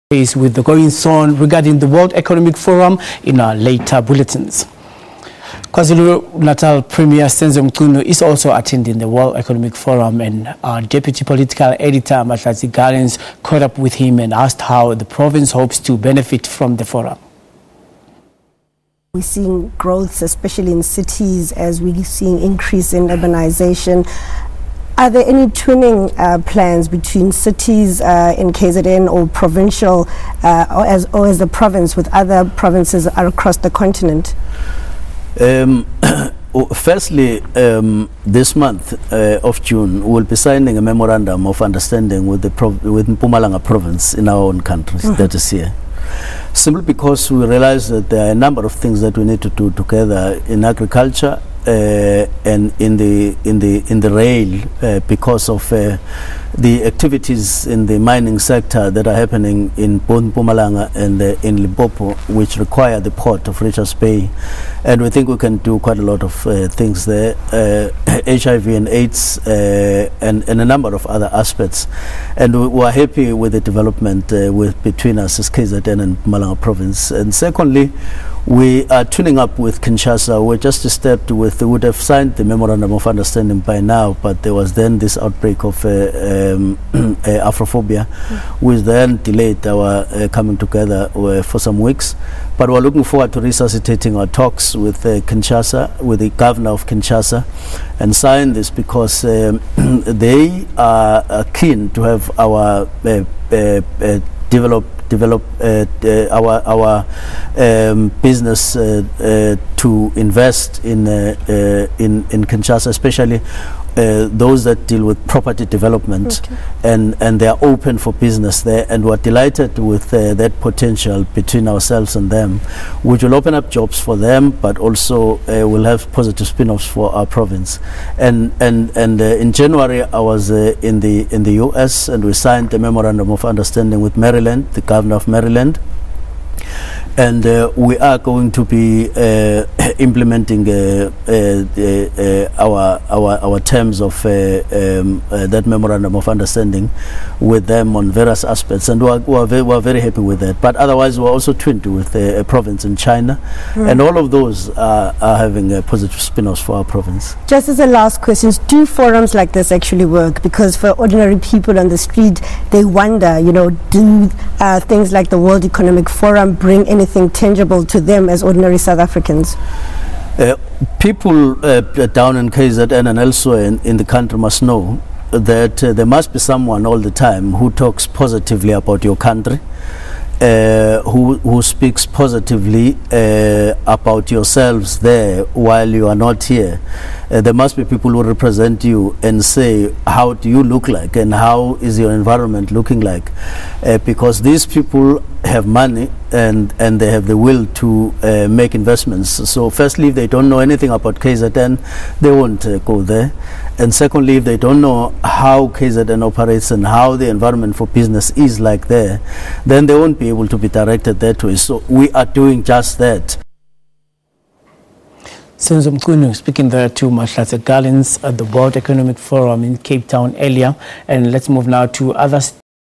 With the goings on regarding the World Economic Forum in our later bulletins. KwaZulu-Natal Premier Senzo Mchunu is also attending the World Economic Forum, and our Deputy Political Editor Mahlatsi Gallens caught up with him and asked how the province hopes to benefit from the forum. We're seeing growth, especially in cities, as we're seeing increase in urbanization. Are there any twinning plans between cities in KZN or provincial or as the province with other provinces across the continent? Firstly, this month of June, we'll be signing a memorandum of understanding with Mpumalanga province in our own countries. That is here. Simply because we realize that there are a number of things that we need to do together in agriculture and in the rail because of the activities in the mining sector that are happening in both Mpumalanga and in Limpopo, which require the port of Richards Bay. And we think we can do quite a lot of things there, HIV and AIDS and a number of other aspects. And we are happy with the development between us as KZN and Mpumalanga province. And secondly, we are tuning up with Kinshasa. We just stepped with, we would have signed the memorandum of understanding by now, but there was then this outbreak of Afrophobia, which then delayed our coming together for some weeks. But we're looking forward to resuscitating our talks with Kinshasa, with the governor of Kinshasa, and sign this because they are keen to have our develop our business to invest in Kinshasa, especially those that deal with property development, and they are open for business there, and we're delighted with that potential between ourselves and them, which will open up jobs for them, but also will have positive spin-offs for our province. And in January I was in the US, and we signed a memorandum of understanding with Maryland, the governor of Maryland. And we are going to be implementing our terms of that memorandum of understanding with them on various aspects, and we're very happy with that. But otherwise, we're also twinned with a province in China, and all of those are having a positive spin-offs for our province. Just as a last question, do forums like this actually work? Because for ordinary people on the street, they wonder, you know, do things like the World Economic Forum bring anything tangible to them as ordinary South Africans? People down in KZN and elsewhere in the country must know that there must be someone all the time who talks positively about your country, who speaks positively about yourselves there while you are not here. There must be people who represent you and say, how do you look like and how is your environment looking like? Because these people have money and they have the will to make investments. So firstly, if they don't know anything about KZN, they won't go there. And secondly, if they don't know how KZN operates and how the environment for business is like there, then they won't be able to be directed that way. So we are doing just that. Senzo Mchunu speaking there to Mahlatsi Gallens at the World Economic Forum in Cape Town earlier. And let's move now to other